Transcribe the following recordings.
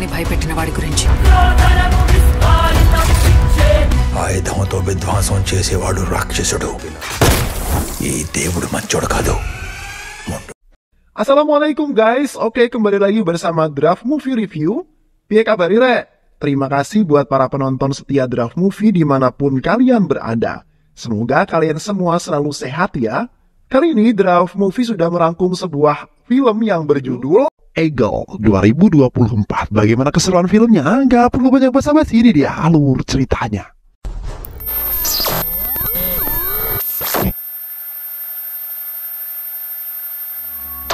అని భయపెట్టిన వాడి గురించి. ఆయుధంతో విధ్వంసం చేసేవాడు రాక్షసుడు. ఈ దేవుడు మంచోడు కాదు. Assalamualaikum guys, oke kembali lagi bersama Draft Movie Review. Piye kabar Re? Terima kasih buat para penonton setia Draft Movie dimanapun kalian berada. Semoga kalian semua selalu sehat ya. Kali ini Draft Movie sudah merangkum sebuah film yang berjudul Eagle 2024. Bagaimana keseruan filmnya? Nggak perlu banyak basa-basi, ini dia alur ceritanya.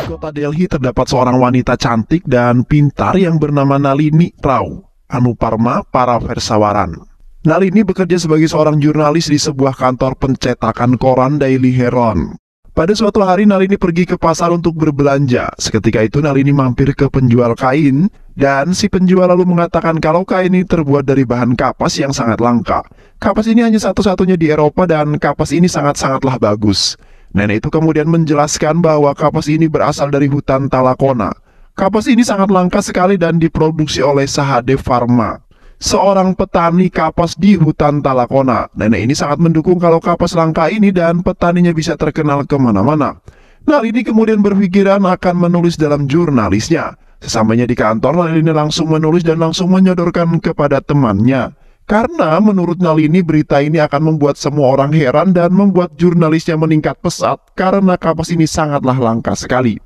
Kota Delhi terdapat seorang wanita cantik dan pintar yang bernama Nalini Rao Anuparma Paraversawaran. Nalini bekerja sebagai seorang jurnalis di sebuah kantor pencetakan koran Daily Herald. Pada suatu hari Nalini pergi ke pasar untuk berbelanja. Seketika itu Nalini mampir ke penjual kain dan si penjual lalu mengatakan kalau kain ini terbuat dari bahan kapas yang sangat langka. Kapas ini hanya satu-satunya di Eropa dan kapas ini sangat-sangatlah bagus. Nenek itu kemudian menjelaskan bahwa kapas ini berasal dari hutan Talakona. Kapas ini sangat langka sekali dan diproduksi oleh Sahadev Pharma, seorang petani kapas di hutan Talakona. Nenek ini sangat mendukung kalau kapas langka ini dan petaninya bisa terkenal kemana-mana. Nalini kemudian berpikiran akan menulis dalam jurnalisnya. Sesampainya di kantor, Nalini langsung menulis dan langsung menyodorkan kepada temannya. Karena menurut Nalini berita ini akan membuat semua orang heran dan membuat jurnalisnya meningkat pesat karena kapas ini sangatlah langka sekali.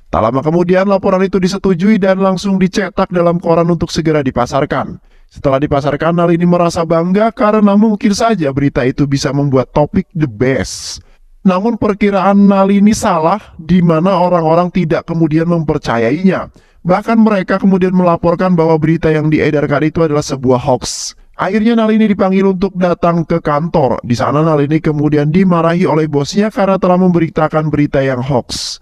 Tak lama kemudian laporan itu disetujui dan langsung dicetak dalam koran untuk segera dipasarkan. Setelah dipasarkan, Nalini merasa bangga karena mungkin saja berita itu bisa membuat topik the best. Namun perkiraan Nalini salah, di mana orang-orang tidak kemudian mempercayainya. Bahkan mereka kemudian melaporkan bahwa berita yang diedarkan itu adalah sebuah hoax. Akhirnya Nalini dipanggil untuk datang ke kantor. Di sana Nalini kemudian dimarahi oleh bosnya karena telah memberitakan berita yang hoax.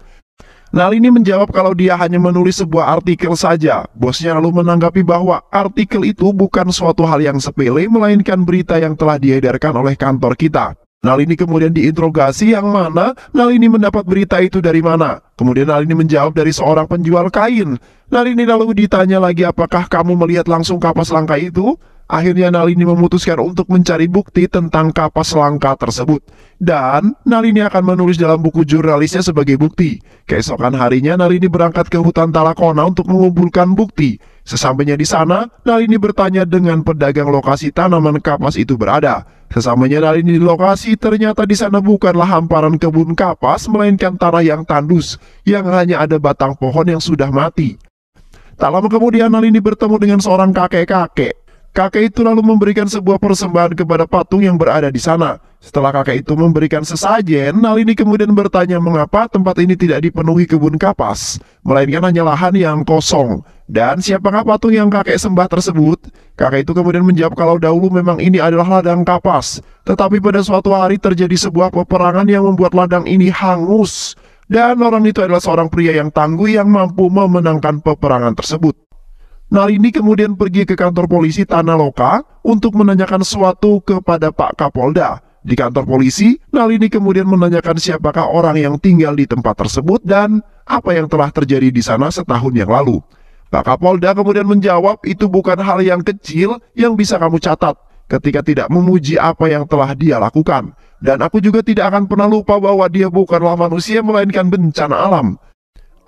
Nalini menjawab kalau dia hanya menulis sebuah artikel saja. Bosnya lalu menanggapi bahwa artikel itu bukan suatu hal yang sepele, melainkan berita yang telah diedarkan oleh kantor kita. Nalini kemudian diinterogasi yang mana Nalini mendapat berita itu dari mana. Kemudian Nalini menjawab dari seorang penjual kain. Nalini lalu ditanya lagi apakah kamu melihat langsung kapas langka itu? Akhirnya Nalini memutuskan untuk mencari bukti tentang kapas langka tersebut. Dan Nalini akan menulis dalam buku jurnalisnya sebagai bukti. Keesokan harinya Nalini berangkat ke hutan Talakona untuk mengumpulkan bukti. Sesampainya di sana, Nalini bertanya dengan pedagang lokasi tanaman kapas itu berada. Sesampainya Nalini di lokasi, ternyata di sana bukanlah hamparan kebun kapas, melainkan tanah yang tandus, yang hanya ada batang pohon yang sudah mati. Tak lama kemudian Nalini bertemu dengan seorang kakek-kakek. Kakek itu lalu memberikan sebuah persembahan kepada patung yang berada di sana. Setelah kakek itu memberikan sesajen, Nalini kemudian bertanya mengapa tempat ini tidak dipenuhi kebun kapas, melainkan hanya lahan yang kosong. Dan siapakah patung yang kakek sembah tersebut? Kakek itu kemudian menjawab kalau dahulu memang ini adalah ladang kapas. Tetapi pada suatu hari terjadi sebuah peperangan yang membuat ladang ini hangus. Dan orang itu adalah seorang pria yang tangguh yang mampu memenangkan peperangan tersebut. Nalini kemudian pergi ke kantor polisi Tanah Loka untuk menanyakan sesuatu kepada Pak Kapolda. Di kantor polisi, Nalini kemudian menanyakan siapakah orang yang tinggal di tempat tersebut dan apa yang telah terjadi di sana setahun yang lalu. Pak Kapolda kemudian menjawab itu bukan hal yang kecil yang bisa kamu catat ketika tidak memuji apa yang telah dia lakukan. Dan aku juga tidak akan pernah lupa bahwa dia bukanlah manusia melainkan bencana alam.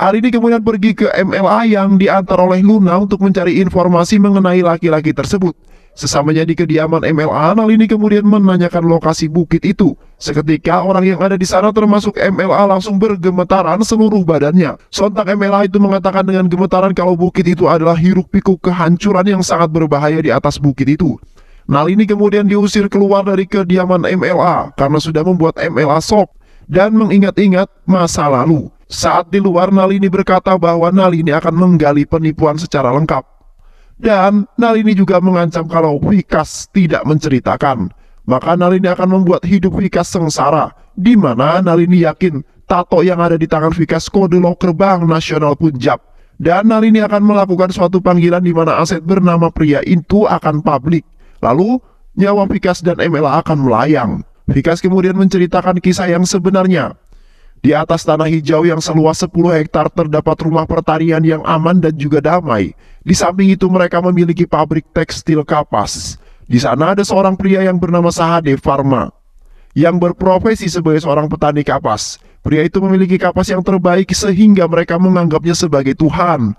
Nalini kemudian pergi ke MLA yang diantar oleh Luna untuk mencari informasi mengenai laki-laki tersebut. Sesampainya di kediaman MLA, Nalini kemudian menanyakan lokasi bukit itu. Seketika orang yang ada di sana termasuk MLA langsung bergemetaran seluruh badannya. Sontak MLA itu mengatakan dengan gemetaran kalau bukit itu adalah hiruk-pikuk kehancuran yang sangat berbahaya di atas bukit itu. Nalini kemudian diusir keluar dari kediaman MLA karena sudah membuat MLA shock dan mengingat-ingat masa lalu. Saat di luar, Nalini berkata bahwa Nalini akan menggali penipuan secara lengkap. Dan Nalini juga mengancam kalau Vikas tidak menceritakan, maka Nalini akan membuat hidup Vikas sengsara, di mana Nalini yakin tato yang ada di tangan Vikas kode loker Bank Nasional Punjab. Dan Nalini akan melakukan suatu panggilan di mana aset bernama pria itu akan publik. Lalu, nyawa Vikas dan MLA akan melayang. Vikas kemudian menceritakan kisah yang sebenarnya. Di atas tanah hijau yang seluas 10 hektar terdapat rumah pertanian yang aman dan juga damai. Di samping itu mereka memiliki pabrik tekstil kapas. Di sana ada seorang pria yang bernama Sahadev Varma yang berprofesi sebagai seorang petani kapas. Pria itu memiliki kapas yang terbaik sehingga mereka menganggapnya sebagai Tuhan.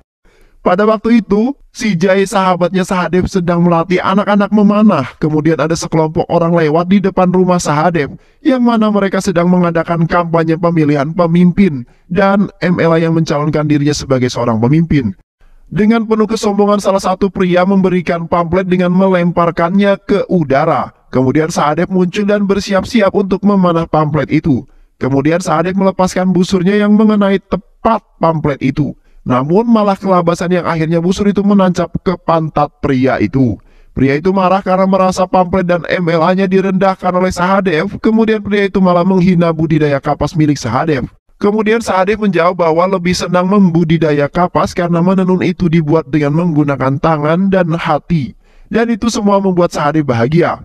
Pada waktu itu, si Jai sahabatnya Sahadev sedang melatih anak-anak memanah. Kemudian ada sekelompok orang lewat di depan rumah Sahadev, yang mana mereka sedang mengadakan kampanye pemilihan pemimpin, dan MLA yang mencalonkan dirinya sebagai seorang pemimpin. Dengan penuh kesombongan salah satu pria memberikan pamflet dengan melemparkannya ke udara. Kemudian Sahadev muncul dan bersiap-siap untuk memanah pamflet itu. Kemudian Sahadev melepaskan busurnya yang mengenai tepat pamflet itu. Namun malah kelabasan yang akhirnya busur itu menancap ke pantat pria itu. Pria itu marah karena merasa pamflet dan MLA-nya direndahkan oleh Sahadev. Kemudian pria itu malah menghina budidaya kapas milik Sahadev. Kemudian Sahadev menjawab bahwa lebih senang membudidaya kapas karena menenun itu dibuat dengan menggunakan tangan dan hati. Dan itu semua membuat Sahadev bahagia.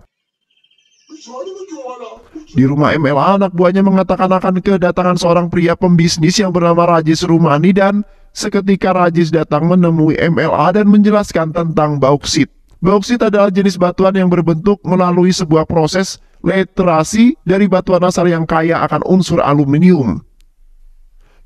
Di rumah MLA, anak buahnya mengatakan akan kedatangan seorang pria pembisnis yang bernama Rajesh Rumani, dan seketika Rajesh datang menemui MLA dan menjelaskan tentang bauksit. Bauksit adalah jenis batuan yang berbentuk melalui sebuah proses literasi dari batuan asal yang kaya akan unsur aluminium.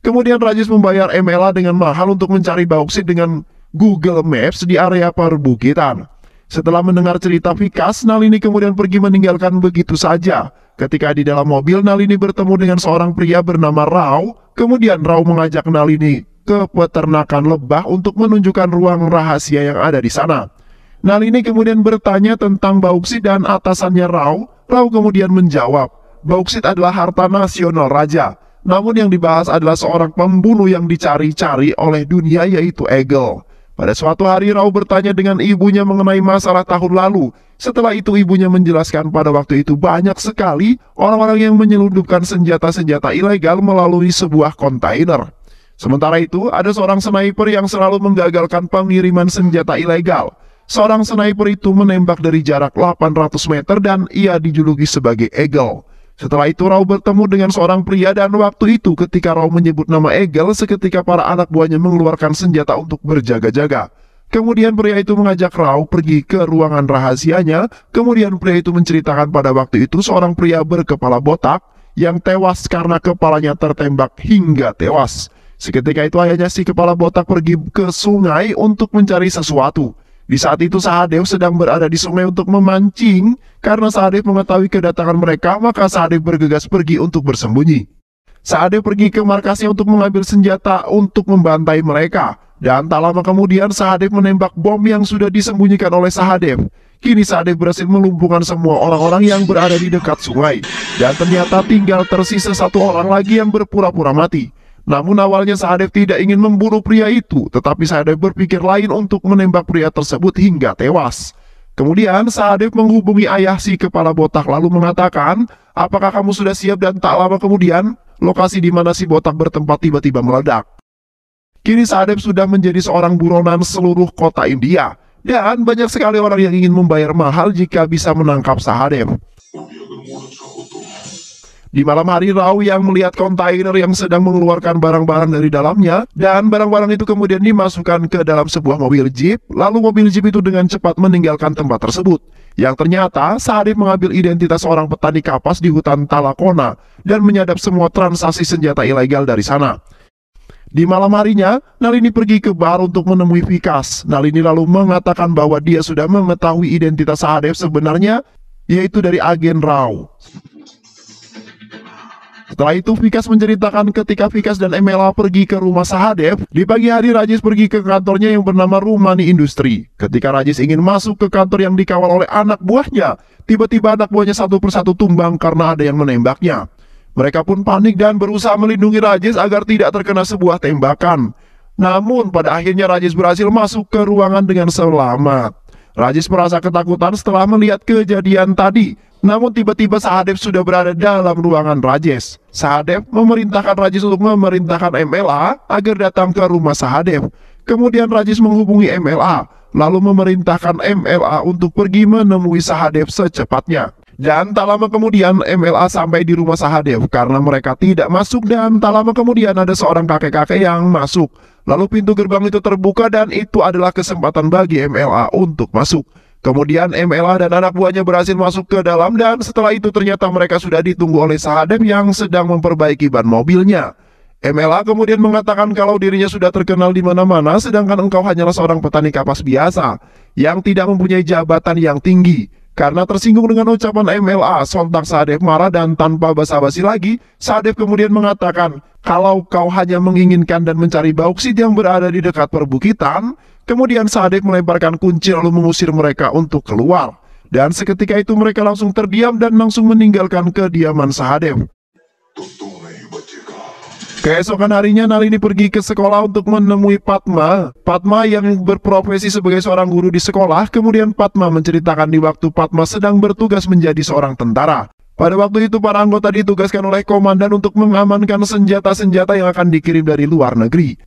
Kemudian Rajesh membayar MLA dengan mahal untuk mencari bauksit dengan Google Maps di area perbukitan. Setelah mendengar cerita Vikas, Nalini kemudian pergi meninggalkan begitu saja. Ketika di dalam mobil, Nalini bertemu dengan seorang pria bernama Rao. Kemudian Rao mengajak Nalini ke peternakan lebah untuk menunjukkan ruang rahasia yang ada di sana. Nalini kemudian bertanya tentang bauksit dan atasannya Rao. Rao kemudian menjawab, bauksit adalah harta nasional raja. Namun yang dibahas adalah seorang pembunuh yang dicari-cari oleh dunia, yaitu Egel. Pada suatu hari Rao bertanya dengan ibunya mengenai masalah tahun lalu. Setelah itu ibunya menjelaskan pada waktu itu banyak sekali orang-orang yang menyelundupkan senjata-senjata ilegal melalui sebuah kontainer. Sementara itu ada seorang sniper yang selalu menggagalkan pengiriman senjata ilegal. Seorang sniper itu menembak dari jarak 800 meter dan ia dijuluki sebagai Egel. Setelah itu Rao bertemu dengan seorang pria, dan waktu itu ketika Rao menyebut nama Egel, seketika para anak buahnya mengeluarkan senjata untuk berjaga-jaga. Kemudian pria itu mengajak Rao pergi ke ruangan rahasianya. Kemudian pria itu menceritakan pada waktu itu seorang pria berkepala botak yang tewas karena kepalanya tertembak hingga tewas. Seketika itu ayahnya si kepala botak pergi ke sungai untuk mencari sesuatu. Di saat itu Sahadev sedang berada di sungai untuk memancing. Karena Sahadev mengetahui kedatangan mereka, maka Sahadev bergegas pergi untuk bersembunyi. Sahadev pergi ke markasnya untuk mengambil senjata untuk membantai mereka. Dan tak lama kemudian Sahadev menembak bom yang sudah disembunyikan oleh Sahadev. Kini Sahadev berhasil melumpuhkan semua orang-orang yang berada di dekat sungai. Dan ternyata tinggal tersisa satu orang lagi yang berpura-pura mati. Namun awalnya Sahadev tidak ingin membunuh pria itu, tetapi Sahadev berpikir lain untuk menembak pria tersebut hingga tewas. Kemudian Sahadev menghubungi ayah si kepala botak lalu mengatakan, apakah kamu sudah siap? Dan tak lama kemudian, lokasi di mana si botak bertempat tiba-tiba meledak. Kini Sahadev sudah menjadi seorang buronan seluruh kota India, dan banyak sekali orang yang ingin membayar mahal jika bisa menangkap Sahadev. Di malam hari, Rao yang melihat kontainer yang sedang mengeluarkan barang-barang dari dalamnya, dan barang-barang itu kemudian dimasukkan ke dalam sebuah mobil jeep. Lalu mobil jeep itu dengan cepat meninggalkan tempat tersebut. Yang ternyata Sahadev mengambil identitas seorang petani kapas di hutan Talakona dan menyadap semua transaksi senjata ilegal dari sana. Di malam harinya, Nalini pergi ke bar untuk menemui Vikas. Nalini lalu mengatakan bahwa dia sudah mengetahui identitas Sahadev sebenarnya, yaitu dari agen Rao. Setelah itu Vikas menceritakan ketika Vikas dan MLA pergi ke rumah Sahadev. Di pagi hari Rajesh pergi ke kantornya yang bernama Rumani Industri. Ketika Rajesh ingin masuk ke kantor yang dikawal oleh anak buahnya, tiba-tiba anak buahnya satu persatu tumbang karena ada yang menembaknya. Mereka pun panik dan berusaha melindungi Rajesh agar tidak terkena sebuah tembakan. Namun pada akhirnya Rajesh berhasil masuk ke ruangan dengan selamat. Rajesh merasa ketakutan setelah melihat kejadian tadi. Namun tiba-tiba Sahadev sudah berada dalam ruangan Rajesh. Sahadev memerintahkan Rajesh untuk memerintahkan MLA agar datang ke rumah Sahadev. Kemudian Rajesh menghubungi MLA, lalu memerintahkan MLA untuk pergi menemui Sahadev secepatnya. Dan tak lama kemudian MLA sampai di rumah Sahadev karena mereka tidak masuk, dan tak lama kemudian ada seorang kakek-kakek yang masuk. Lalu pintu gerbang itu terbuka dan itu adalah kesempatan bagi MLA untuk masuk. Kemudian MLA dan anak buahnya berhasil masuk ke dalam, dan setelah itu ternyata mereka sudah ditunggu oleh Sahadev yang sedang memperbaiki ban mobilnya. MLA kemudian mengatakan kalau dirinya sudah terkenal di mana-mana, sedangkan engkau hanyalah seorang petani kapas biasa yang tidak mempunyai jabatan yang tinggi. Karena tersinggung dengan ucapan MLA, sontak Sahadev marah, dan tanpa basa-basi lagi, Sahadev kemudian mengatakan, kalau kau hanya menginginkan dan mencari bauksit yang berada di dekat perbukitan. Kemudian Sahadev melemparkan kunci lalu mengusir mereka untuk keluar. Dan seketika itu mereka langsung terdiam dan langsung meninggalkan kediaman Sahadev. Keesokan harinya Nalini pergi ke sekolah untuk menemui Padma. Padma yang berprofesi sebagai seorang guru di sekolah. Kemudian Padma menceritakan di waktu Padma sedang bertugas menjadi seorang tentara. Pada waktu itu para anggota ditugaskan oleh komandan untuk mengamankan senjata-senjata yang akan dikirim dari luar negeri.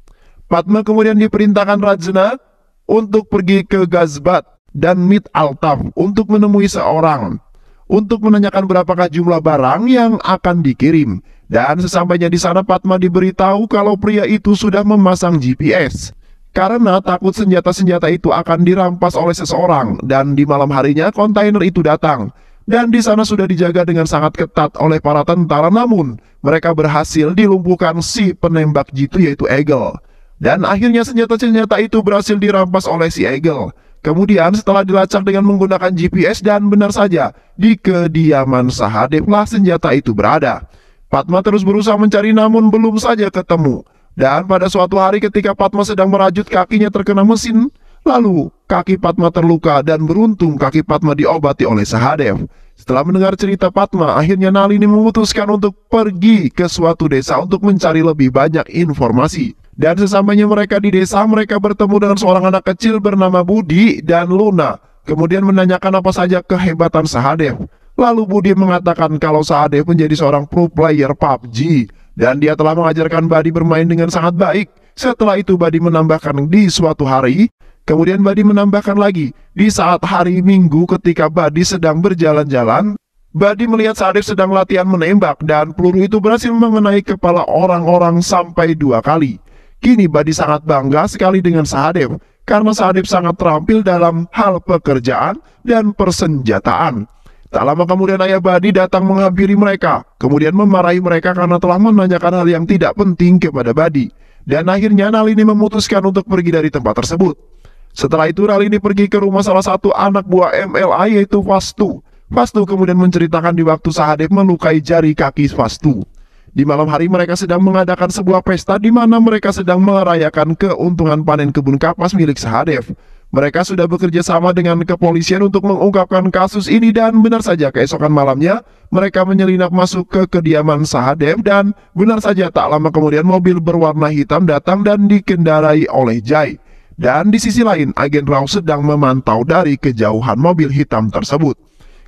Padma kemudian diperintahkan Rajna untuk pergi ke Gazbat dan Mit Altaf untuk menemui seorang, untuk menanyakan berapakah jumlah barang yang akan dikirim. Dan sesampainya di sana Padma diberitahu kalau pria itu sudah memasang GPS karena takut senjata-senjata itu akan dirampas oleh seseorang. Dan di malam harinya kontainer itu datang, dan di sana sudah dijaga dengan sangat ketat oleh para tentara. Namun mereka berhasil dilumpuhkan si penembak jitu, yaitu Egel. Dan akhirnya senjata-senjata itu berhasil dirampas oleh si Egel. Kemudian setelah dilacak dengan menggunakan GPS, dan benar saja di kediaman Sahadev lah senjata itu berada. Padma terus berusaha mencari namun belum saja ketemu. Dan pada suatu hari ketika Padma sedang merajut, kakinya terkena mesin. Lalu kaki Padma terluka, dan beruntung kaki Padma diobati oleh Sahadev. Setelah mendengar cerita Padma, akhirnya Nalini memutuskan untuk pergi ke suatu desa untuk mencari lebih banyak informasi. Dan sesampainya mereka di desa, mereka bertemu dengan seorang anak kecil bernama Budi dan Luna. Kemudian menanyakan apa saja kehebatan Sahadev. Lalu Budi mengatakan kalau Sahadev menjadi seorang pro player PUBG, dan dia telah mengajarkan Badi bermain dengan sangat baik. Setelah itu Badi menambahkan di suatu hari, kemudian Badi menambahkan lagi, di saat hari Minggu ketika Badi sedang berjalan-jalan, Badi melihat Sahadev sedang latihan menembak, dan peluru itu berhasil mengenai kepala orang-orang sampai 2 kali. Kini Badi sangat bangga sekali dengan Sahadev, karena Sahadev sangat terampil dalam hal pekerjaan dan persenjataan. Tak lama kemudian ayah Badi datang menghampiri mereka, kemudian memarahi mereka karena telah menanyakan hal yang tidak penting kepada Badi. Dan akhirnya Nalini memutuskan untuk pergi dari tempat tersebut. Setelah itu Nalini pergi ke rumah salah satu anak buah MLA, yaitu Vastu. Vastu kemudian menceritakan di waktu Sahadev melukai jari kaki Vastu. Di malam hari mereka sedang mengadakan sebuah pesta di mana mereka sedang merayakan keuntungan panen kebun kapas milik Sahadev. Mereka sudah bekerja sama dengan kepolisian untuk mengungkapkan kasus ini, dan benar saja keesokan malamnya mereka menyelinap masuk ke kediaman Sahadev, dan benar saja tak lama kemudian mobil berwarna hitam datang dan dikendarai oleh Jai. Dan di sisi lain agen Rao sedang memantau dari kejauhan mobil hitam tersebut.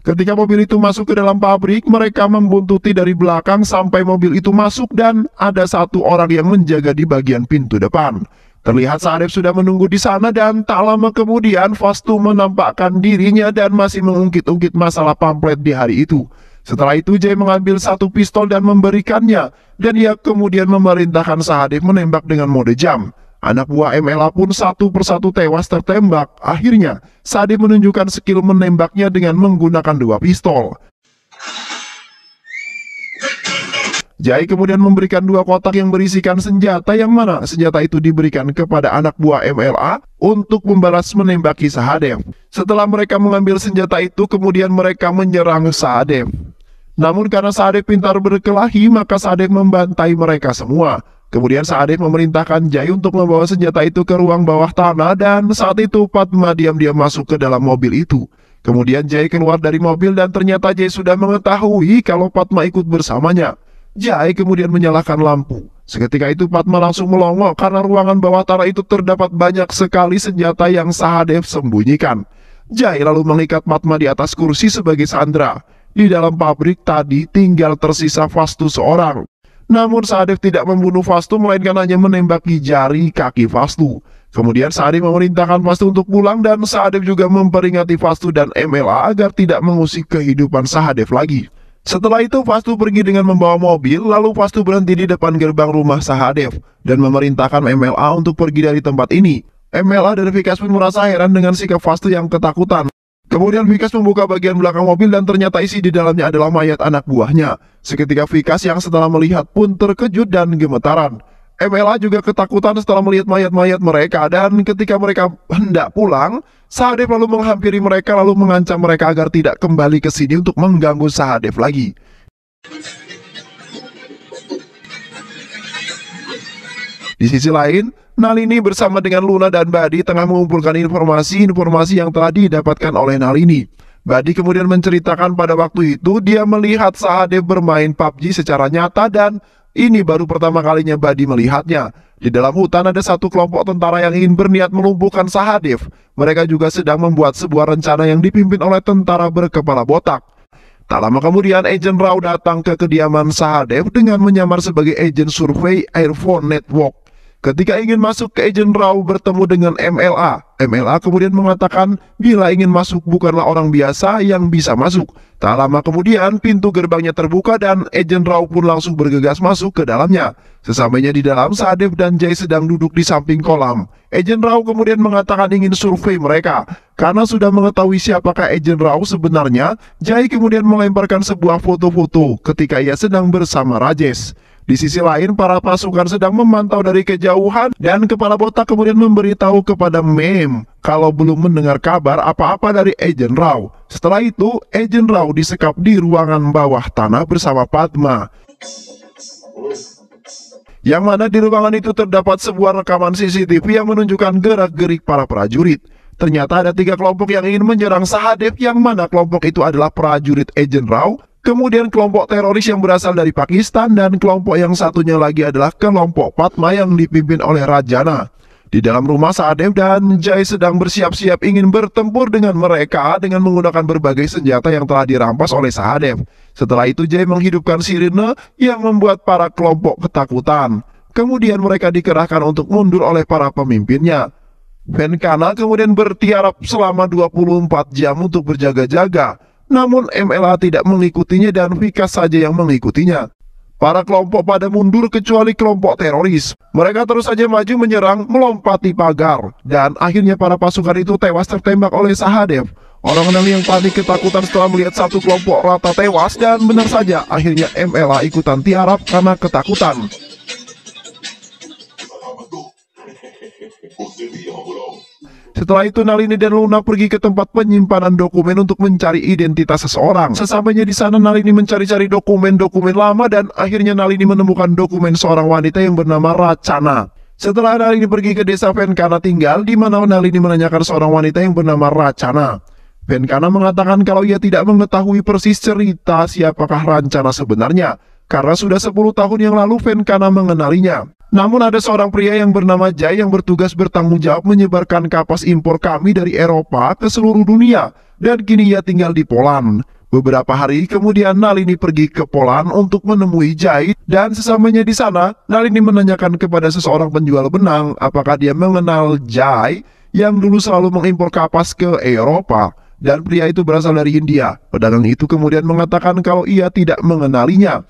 Ketika mobil itu masuk ke dalam pabrik, mereka membuntuti dari belakang sampai mobil itu masuk, dan ada satu orang yang menjaga di bagian pintu depan. Terlihat Sahadev sudah menunggu di sana, dan tak lama kemudian Vastu menampakkan dirinya dan masih mengungkit-ungkit masalah pamflet di hari itu. Setelah itu Jai mengambil satu pistol dan memberikannya, dan ia kemudian memerintahkan Sahadev menembak dengan mode jam. Anak buah MLA pun satu persatu tewas tertembak. Akhirnya Sahadev menunjukkan skill menembaknya dengan menggunakan 2 pistol. Jai kemudian memberikan 2 kotak yang berisikan senjata, yang mana senjata itu diberikan kepada anak buah MLA untuk membalas menembaki Sahadev. Setelah mereka mengambil senjata itu, kemudian mereka menyerang Sahadev. Namun karena Sahadev pintar berkelahi, maka Sahadev membantai mereka semua. Kemudian Sahadev memerintahkan Jai untuk membawa senjata itu ke ruang bawah tanah, dan saat itu Padma diam-diam masuk ke dalam mobil itu. Kemudian Jai keluar dari mobil, dan ternyata Jai sudah mengetahui kalau Padma ikut bersamanya. Jai kemudian menyalakan lampu. Seketika itu Padma langsung melongo karena ruangan bawah tanah itu terdapat banyak sekali senjata yang Sahadev sembunyikan. Jai lalu mengikat Padma di atas kursi sebagai sandera. Di dalam pabrik tadi tinggal tersisa Vastu seorang. Namun Sahadev tidak membunuh Vastu, melainkan hanya menembaki jari kaki Vastu. Kemudian Sadev memerintahkan Vastu untuk pulang dan Sadev juga memperingati Vastu dan MLA agar tidak mengusik kehidupan Sahadev lagi. Setelah itu Vastu pergi dengan membawa mobil, lalu Vastu berhenti di depan gerbang rumah Sahadev dan memerintahkan MLA untuk pergi dari tempat ini. MLA dan Vikas pun merasa heran dengan sikap Vastu yang ketakutan. Kemudian Vikas membuka bagian belakang mobil dan ternyata isi di dalamnya adalah mayat anak buahnya. Seketika Vikas yang setelah melihat pun terkejut dan gemetaran. MLA juga ketakutan setelah melihat mayat-mayat mereka, dan ketika mereka hendak pulang, Sahadev lalu menghampiri mereka lalu mengancam mereka agar tidak kembali ke sini untuk mengganggu Sahadev lagi. Di sisi lain, Nalini bersama dengan Luna dan Badi tengah mengumpulkan informasi yang telah didapatkan oleh Nalini. Badi kemudian menceritakan pada waktu itu dia melihat Sahadev bermain PUBG secara nyata dan ini baru pertama kalinya Badi melihatnya. Di dalam hutan ada satu kelompok tentara yang ingin berniat melumpuhkan Sahadev. Mereka juga sedang membuat sebuah rencana yang dipimpin oleh tentara berkepala botak. Tak lama kemudian, Agen Rao datang ke kediaman Sahadev dengan menyamar sebagai agen survei Airphone Network. Ketika ingin masuk ke Agen Rao bertemu dengan MLA. MLA kemudian mengatakan bila ingin masuk bukanlah orang biasa yang bisa masuk. Tak lama kemudian pintu gerbangnya terbuka dan Agen Rao pun langsung bergegas masuk ke dalamnya. Sesampainya di dalam, Sahadev dan Jai sedang duduk di samping kolam. Agen Rao kemudian mengatakan ingin survei mereka. Karena sudah mengetahui siapakah Agen Rao sebenarnya, Jai kemudian melemparkan sebuah foto-foto ketika ia sedang bersama Rajesh. Di sisi lain, para pasukan sedang memantau dari kejauhan dan kepala botak kemudian memberitahu kepada Mem kalau belum mendengar kabar apa-apa dari Agen Rao. Setelah itu, Agen Rao disekap di ruangan bawah tanah bersama Padma. Yang mana di ruangan itu terdapat sebuah rekaman CCTV yang menunjukkan gerak-gerik para prajurit. Ternyata ada 3 kelompok yang ingin menyerang Sahadev, yang mana kelompok itu adalah prajurit Agen Rao, kemudian kelompok teroris yang berasal dari Pakistan, dan kelompok yang satunya lagi adalah kelompok Padma yang dipimpin oleh Rajana. Di dalam rumah, Sahadev dan Jai sedang bersiap-siap ingin bertempur dengan mereka dengan menggunakan berbagai senjata yang telah dirampas oleh Sahadev. Setelah itu Jai menghidupkan sirine yang membuat para kelompok ketakutan. Kemudian mereka dikerahkan untuk mundur oleh para pemimpinnya. Venkana kemudian bertiarap selama 24 jam untuk berjaga-jaga. Namun MLA tidak mengikutinya dan Vikas saja yang mengikutinya. Para kelompok pada mundur kecuali kelompok teroris. Mereka terus saja maju menyerang, melompati pagar. Dan akhirnya para pasukan itu tewas tertembak oleh Sahadev. Orang-orang yang panik ketakutan setelah melihat satu kelompok rata tewas, dan benar saja akhirnya MLA ikutan tiarap karena ketakutan. Setelah itu Nalini dan Luna pergi ke tempat penyimpanan dokumen untuk mencari identitas seseorang. Sesampainya di sana Nalini mencari-cari dokumen-dokumen lama dan akhirnya Nalini menemukan dokumen seorang wanita yang bernama Rachana. Setelah Nalini pergi ke desa Venkana tinggal, di mana Nalini menanyakan seorang wanita yang bernama Rachana. Venkana mengatakan kalau ia tidak mengetahui persis cerita siapakah Rachana sebenarnya, karena sudah 10 tahun yang lalu Venkana mengenalinya. Namun ada seorang pria yang bernama Jai yang bertugas bertanggung jawab menyebarkan kapas impor kami dari Eropa ke seluruh dunia, dan kini ia tinggal di Poland. Beberapa hari kemudian Nalini pergi ke Poland untuk menemui Jai, dan sesampainya di sana Nalini menanyakan kepada seseorang penjual benang apakah dia mengenal Jai yang dulu selalu mengimpor kapas ke Eropa, dan pria itu berasal dari India. Pedagang itu kemudian mengatakan kalau ia tidak mengenalinya.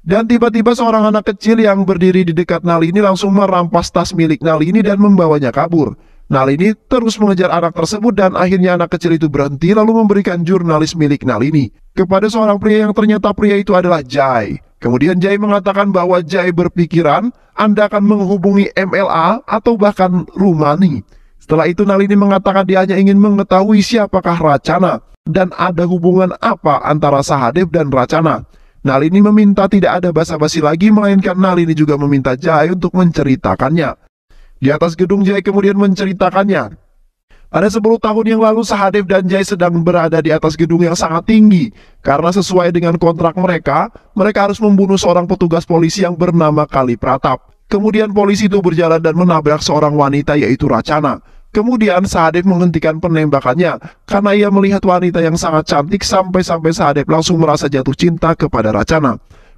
Dan tiba-tiba seorang anak kecil yang berdiri di dekat Nalini langsung merampas tas milik Nalini dan membawanya kabur. Nalini terus mengejar anak tersebut dan akhirnya anak kecil itu berhenti lalu memberikan jurnalis milik Nalini kepada seorang pria yang ternyata pria itu adalah Jai. Kemudian Jai mengatakan bahwa Jai berpikiran Anda akan menghubungi MLA atau bahkan Rumani. Setelah itu Nalini mengatakan dia hanya ingin mengetahui siapakah Rachana dan ada hubungan apa antara Sahadev dan Rachana. Nalini meminta tidak ada basa-basi lagi, melainkan Nalini juga meminta Jai untuk menceritakannya. Di atas gedung Jai kemudian menceritakannya. Pada 10 tahun yang lalu Sahadev dan Jai sedang berada di atas gedung yang sangat tinggi. Karena sesuai dengan kontrak mereka harus membunuh seorang petugas polisi yang bernama Kali Pratap. Kemudian polisi itu berjalan dan menabrak seorang wanita yaitu Rachana. Kemudian Sahadev menghentikan penembakannya karena ia melihat wanita yang sangat cantik sampai-sampai Sahadev langsung merasa jatuh cinta kepada Rachana.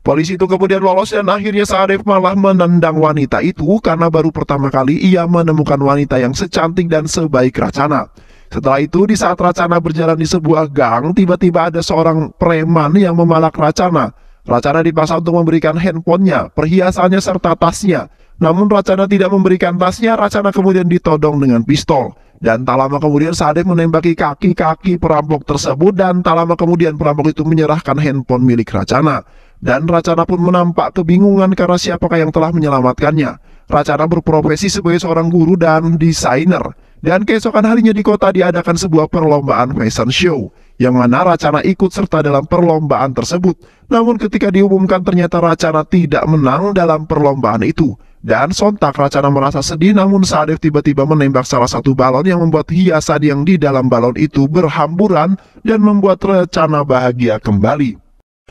Polisi itu kemudian lolos dan akhirnya Sahadev malah menendang wanita itu karena baru pertama kali ia menemukan wanita yang secantik dan sebaik Racana. Setelah itu, di saat Racana berjalan di sebuah gang, tiba-tiba ada seorang preman yang memalak Racana. Racana dipaksa untuk memberikan handphonenya, perhiasannya serta tasnya. Namun Racana tidak memberikan tasnya, Racana kemudian ditodong dengan pistol. Dan tak lama kemudian Sahadev menembaki kaki-kaki perampok tersebut dan tak lama kemudian perampok itu menyerahkan handphone milik Racana. Dan Racana pun menampak kebingungan karena siapakah yang telah menyelamatkannya. Racana berprofesi sebagai seorang guru dan desainer. Dan keesokan harinya di kota diadakan sebuah perlombaan fashion show, yang mana Racana ikut serta dalam perlombaan tersebut. Namun ketika diumumkan ternyata Racana tidak menang dalam perlombaan itu. Dan sontak Racana merasa sedih, namun Sahadev tiba-tiba menembak salah satu balon yang membuat hiasan yang di dalam balon itu berhamburan dan membuat Racana bahagia kembali.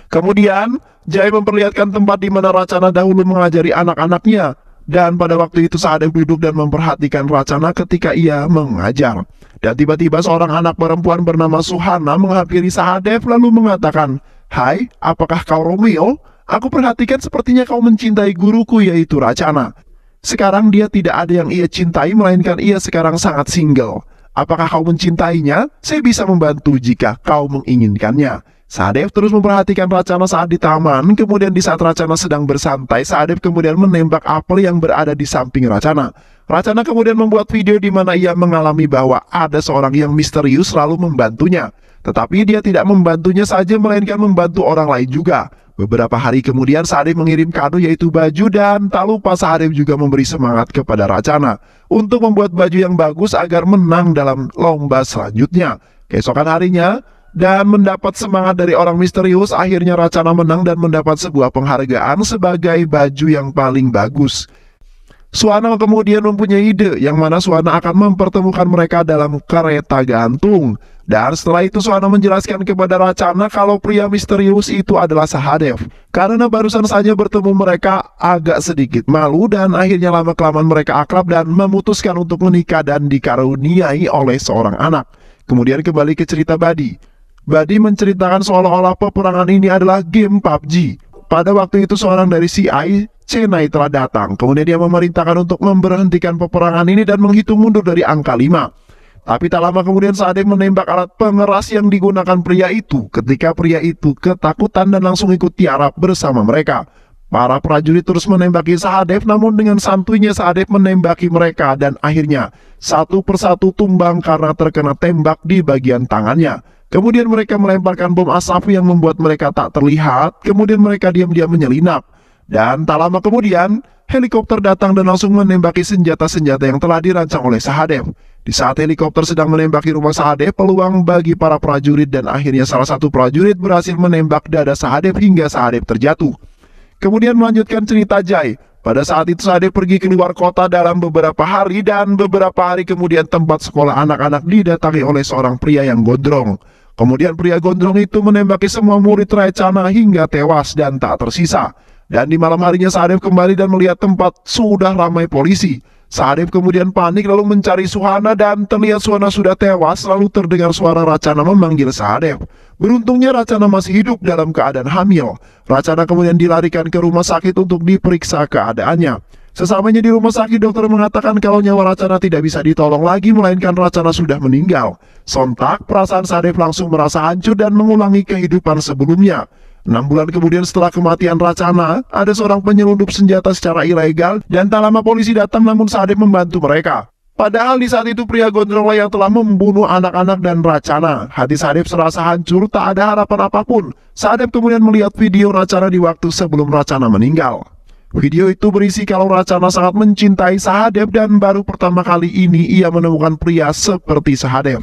Kemudian, Jai memperlihatkan tempat di mana Racana dahulu mengajari anak-anaknya. Dan pada waktu itu Sahadev duduk dan memperhatikan Racana ketika ia mengajar. Dan tiba-tiba seorang anak perempuan bernama Suhana menghampiri Sahadev lalu mengatakan, "Hai, apakah kau Romeo? Aku perhatikan sepertinya kau mencintai guruku yaitu Racana. Sekarang dia tidak ada yang ia cintai melainkan ia sekarang sangat single. Apakah kau mencintainya? Saya bisa membantu jika kau menginginkannya." Sahadev terus memperhatikan Racana saat di taman. Kemudian di saat Racana sedang bersantai, Sahadev kemudian menembak apel yang berada di samping Racana. Racana kemudian membuat video di mana ia mengalami bahwa ada seorang yang misterius lalu membantunya. Tetapi dia tidak membantunya saja melainkan membantu orang lain juga. Beberapa hari kemudian Sahadev mengirim kado yaitu baju dan tak lupa Sahadev juga memberi semangat kepada Racana untuk membuat baju yang bagus agar menang dalam lomba selanjutnya. Keesokan harinya, dan mendapat semangat dari orang misterius, akhirnya Racana menang dan mendapat sebuah penghargaan sebagai baju yang paling bagus. Suhana kemudian mempunyai ide yang mana Suhana akan mempertemukan mereka dalam kereta gantung. Dan setelah itu Suhana menjelaskan kepada Racana kalau pria misterius itu adalah Sahadev. Karena barusan saja bertemu mereka agak sedikit malu dan akhirnya lama-kelamaan mereka akrab dan memutuskan untuk menikah dan dikaruniai oleh seorang anak. Kemudian kembali ke cerita Badi. Badi menceritakan seolah-olah peperangan ini adalah game PUBG. Pada waktu itu seorang dari CI, Chennai telah datang. Kemudian dia memerintahkan untuk memberhentikan peperangan ini dan menghitung mundur dari angka 5. Tapi tak lama kemudian Sahadev menembak alat pengeras yang digunakan pria itu. Ketika pria itu ketakutan dan langsung ikut tiarap bersama mereka. Para prajurit terus menembaki Sahadev, namun dengan santuinya Sahadev menembaki mereka dan akhirnya satu persatu tumbang karena terkena tembak di bagian tangannya. Kemudian mereka melemparkan bom asap yang membuat mereka tak terlihat. Kemudian mereka diam-diam menyelinap. Dan tak lama kemudian, helikopter datang dan langsung menembaki senjata-senjata yang telah dirancang oleh Sahadev. Di saat helikopter sedang menembaki rumah Sahadev, peluang bagi para prajurit dan akhirnya salah satu prajurit berhasil menembak dada Sahadev hingga Sahadev terjatuh. Kemudian melanjutkan cerita Jai. Pada saat itu Sahadev pergi keluar kota dalam beberapa hari dan beberapa hari kemudian tempat sekolah anak-anak didatangi oleh seorang pria yang gondrong. Kemudian pria gondrong itu menembaki semua murid Racana hingga tewas dan tak tersisa. Dan di malam harinya Sahadev kembali dan melihat tempat sudah ramai polisi. Sahadev kemudian panik lalu mencari Suhana dan terlihat Suhana sudah tewas lalu terdengar suara Racana memanggil Sahadev. Beruntungnya Racana masih hidup dalam keadaan hamil. Racana kemudian dilarikan ke rumah sakit untuk diperiksa keadaannya. Sesamanya di rumah sakit dokter mengatakan kalau nyawa Racana tidak bisa ditolong lagi melainkan Racana sudah meninggal. Sontak perasaan Sahadev langsung merasa hancur dan mengulangi kehidupan sebelumnya. 6 bulan kemudian setelah kematian Racana, ada seorang penyelundup senjata secara ilegal dan tak lama polisi datang namun Sahadev membantu mereka. Padahal di saat itu pria gondrong yang telah membunuh anak-anak dan Racana. Hati Sahadev serasa hancur, tak ada harapan apapun. Sahadev kemudian melihat video Racana di waktu sebelum Racana meninggal. Video itu berisi kalau Racana sangat mencintai Sahadev dan baru pertama kali ini ia menemukan pria seperti Sahadev.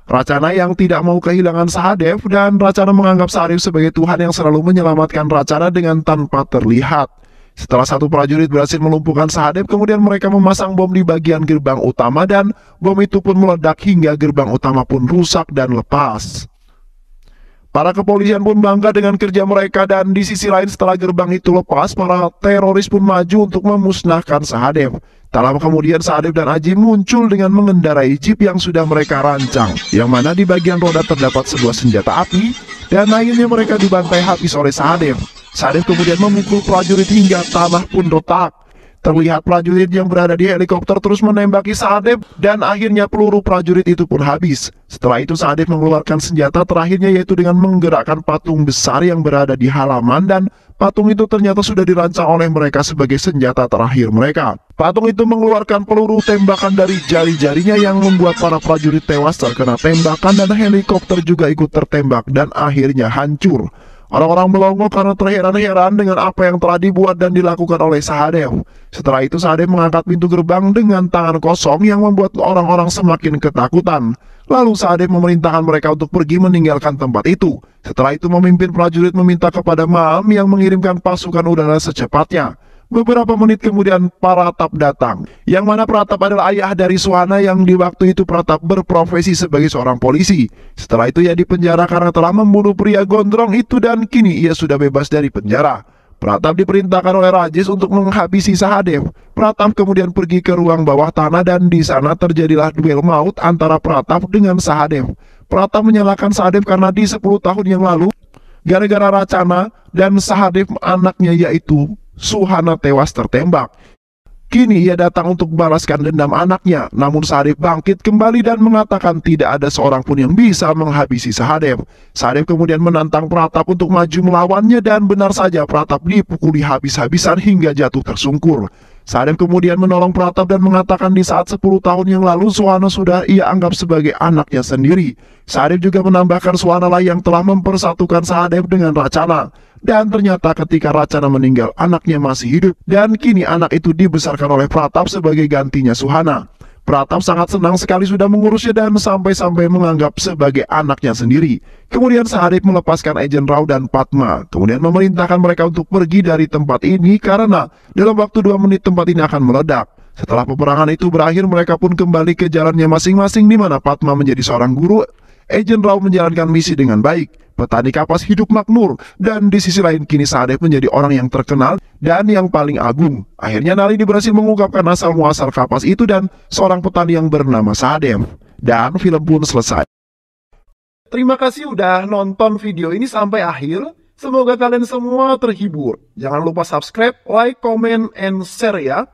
Racana yang tidak mau kehilangan Sahadev dan Racana menganggap Sahadev sebagai Tuhan yang selalu menyelamatkan Racana dengan tanpa terlihat. Setelah satu prajurit berhasil melumpuhkan Sahadev, kemudian mereka memasang bom di bagian gerbang utama dan bom itu pun meledak hingga gerbang utama pun rusak dan lepas. Para kepolisian pun bangga dengan kerja mereka dan di sisi lain setelah gerbang itu lepas, para teroris pun maju untuk memusnahkan Sahadev. Tak lama kemudian Sahadev dan Aji muncul dengan mengendarai jeep yang sudah mereka rancang, yang mana di bagian roda terdapat sebuah senjata api dan akhirnya mereka dibantai habis oleh Sahadev. Sadev kemudian memukul prajurit hingga tanah pun retak. Terlihat prajurit yang berada di helikopter terus menembaki Sadev dan akhirnya peluru prajurit itu pun habis. Setelah itu Sadev mengeluarkan senjata terakhirnya, yaitu dengan menggerakkan patung besar yang berada di halaman, dan patung itu ternyata sudah dirancang oleh mereka sebagai senjata terakhir mereka. Patung itu mengeluarkan peluru tembakan dari jari-jarinya yang membuat para prajurit tewas terkena tembakan, dan helikopter juga ikut tertembak dan akhirnya hancur. Orang-orang melongo karena terheran-heran dengan apa yang telah dibuat dan dilakukan oleh Sahadev. Setelah itu Sahadev mengangkat pintu gerbang dengan tangan kosong yang membuat orang-orang semakin ketakutan. Lalu Sahadev memerintahkan mereka untuk pergi meninggalkan tempat itu. Setelah itu memimpin prajurit meminta kepada Maam yang mengirimkan pasukan udara secepatnya. Beberapa menit kemudian Pratap datang, yang mana Pratap adalah ayah dari Suhana yang di waktu itu Pratap berprofesi sebagai seorang polisi. Setelah itu ia dipenjara karena telah membunuh pria gondrong itu, dan kini ia sudah bebas dari penjara. Pratap diperintahkan oleh Rajesh untuk menghabisi Sahadev. Pratap kemudian pergi ke ruang bawah tanah dan di sana terjadilah duel maut antara Pratap dengan Sahadev. Pratap menyalahkan Sahadev karena di 10 tahun yang lalu, gara-gara Racana dan Sahadev anaknya yaitu Suhana tewas tertembak. Kini ia datang untuk membalaskan dendam anaknya, namun Sahadev bangkit kembali dan mengatakan tidak ada seorang pun yang bisa menghabisi Sahadev. Sahadev kemudian menantang Pratap untuk maju melawannya, dan benar saja Pratap dipukuli habis-habisan hingga jatuh tersungkur. Sahadev kemudian menolong Pratap dan mengatakan di saat 10 tahun yang lalu Suhana sudah ia anggap sebagai anaknya sendiri. Sahadev juga menambahkan Suhana lah yang telah mempersatukan Sahadev dengan Racana. Dan ternyata ketika Racana meninggal, anaknya masih hidup, dan kini anak itu dibesarkan oleh Pratap sebagai gantinya Suhana. Pratap sangat senang sekali sudah mengurusnya dan sampai-sampai menganggap sebagai anaknya sendiri. Kemudian Sahadev melepaskan Agent Rao dan Padma, kemudian memerintahkan mereka untuk pergi dari tempat ini karena dalam waktu 2 menit tempat ini akan meledak. Setelah peperangan itu berakhir, mereka pun kembali ke jalannya masing-masing, di mana Padma menjadi seorang guru, Agent Rao menjalankan misi dengan baik, petani kapas hidup makmur, dan di sisi lain kini Sahadev menjadi orang yang terkenal dan yang paling agung. Akhirnya Nalini berhasil mengungkapkan asal-muasal kapas itu dan seorang petani yang bernama Sahadev. Dan film pun selesai. Terima kasih udah nonton video ini sampai akhir. Semoga kalian semua terhibur. Jangan lupa subscribe, like, comment, and share ya.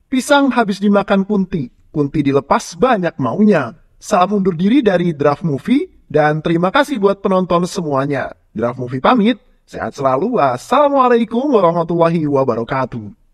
Pisang habis dimakan kunti, kunti dilepas banyak maunya. Salam undur diri dari Draft Movie, dan terima kasih buat penonton semuanya. Draft Movie pamit, sehat selalu, wassalamualaikum warahmatullahi wabarakatuh.